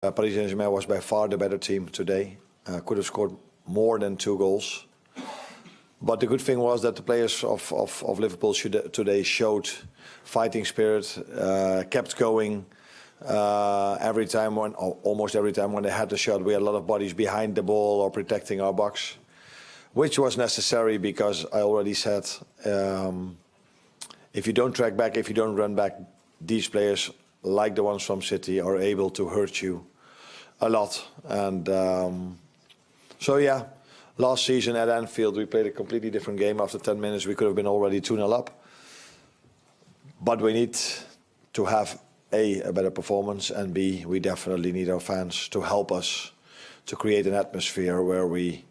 Paris Saint-Germain was by far the better team today. Could have scored more than 2 goals. But the good thing was that the players of Liverpool today showed fighting spirit, kept going. Every time almost every time when they had the shot, we had a lot of bodies behind the ball or protecting our box, which was necessary because I already said, if you don't track back, if you don't run back, these players, like the ones from City, are able to hurt you a lot. And so yeah, last season at Anfield we played a completely different game. After 10 minutes we could have been already 2-0 up. But we need to have A, better performance, and B, we definitely need our fans to help us to create an atmosphere where we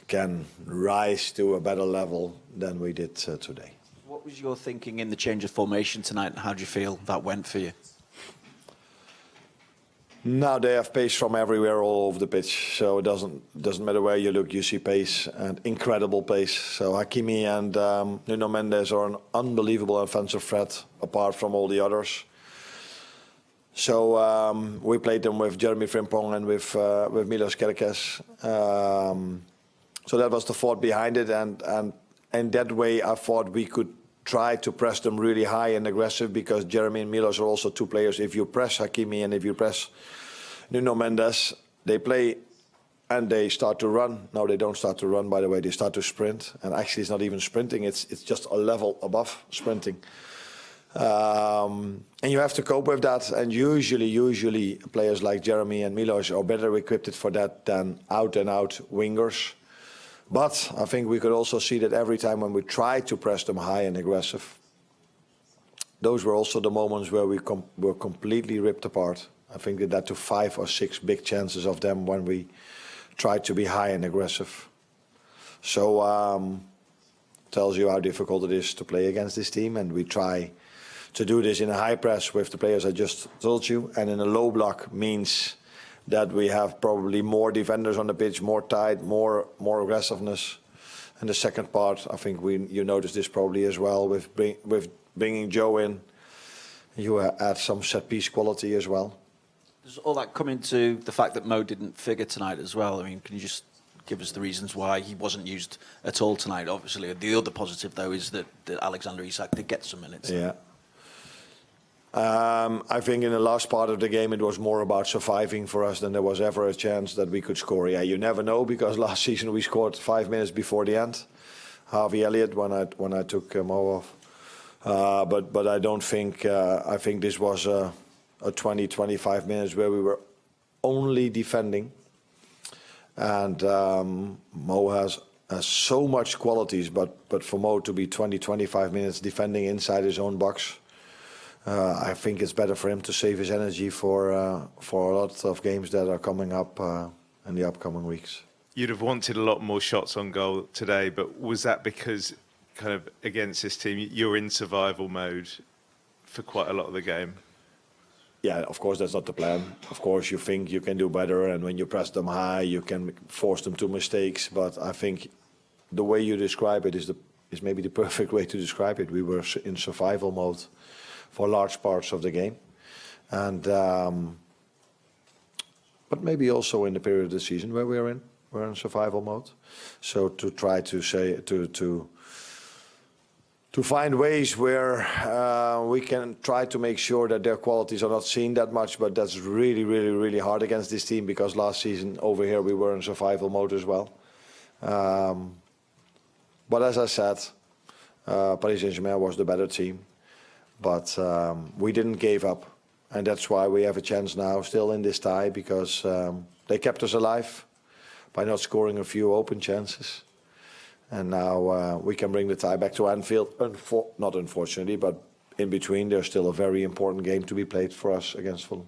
can rise to a better level than we did today. What was your thinking in the change of formation tonight, and how do you feel that went for you? Now they have pace from everywhere, all over the pitch. So it doesn't matter where you look, you see pace, and incredible pace. So Hakimi and Nuno Mendes are an unbelievable offensive threat, apart from all the others. So we played them with Jeremy Frimpong and with Milos Kerkez. So that was the thought behind it, and in that way I thought we could try to press them really high and aggressive, because Jeremy and Milos are also 2 players. If you press Hakimi and if you press Nuno Mendes, they play and they start to run. No, they don't start to run, by the way. They start to sprint, and actually it's not even sprinting. It's just a level above sprinting. And you have to cope with that. And usually players like Jeremy and Milos are better equipped for that than out-and-out wingers. But I think we could also see that every time when we tried to press them high and aggressive, those were also the moments where we were completely ripped apart. I think that led to 5 or 6 big chances of them when we tried to be high and aggressive. So tells you how difficult it is to play against this team, and we try to do this in a high press with the players I just told you, and in a low block means that we have probably more defenders on the pitch, more tight, more aggressiveness. And the second part, I think you noticed this probably as well, with bringing Joe in, you add some set-piece quality as well. Does all that come into the fact that Mo didn't figure tonight as well? I mean, can you just give us the reasons why he wasn't used at all tonight? Obviously, the other positive, though, is that Alexander Isak did get some minutes. Yeah. I think in the last part of the game it was more about surviving for us than there was ever a chance that we could score. Yeah, you never know, because last season we scored 5 minutes before the end. Harvey Elliott when I took Mo off. But I don't think I think this was a 20-25 minutes where we were only defending. And Mo has so much qualities, but for Mo to be 20-25 minutes defending inside his own box, I think it's better for him to save his energy for a lot of games that are coming up in the upcoming weeks. You'd have wanted a lot more shots on goal today, but was that because kind of against this team you're in survival mode for quite a lot of the game? Yeah, of course that's not the plan. Of course you think you can do better, and when you press them high you can force them to mistakes. But I think the way you describe it is maybe the perfect way to describe it. We were in survival mode for large parts of the game, and but maybe also in the period of the season where we're in survival mode. So to try to say to find ways where we can try to make sure that their qualities are not seen that much, but that's really hard against this team, because last season over here we were in survival mode as well. But as I said, Paris Saint-Germain was the better team. But we didn't give up, and that's why we have a chance now still in this tie, because they kept us alive by not scoring a few open chances. And now we can bring the tie back to Anfield. Not unfortunately, but in between there's still a very important game to be played for us against Fulham.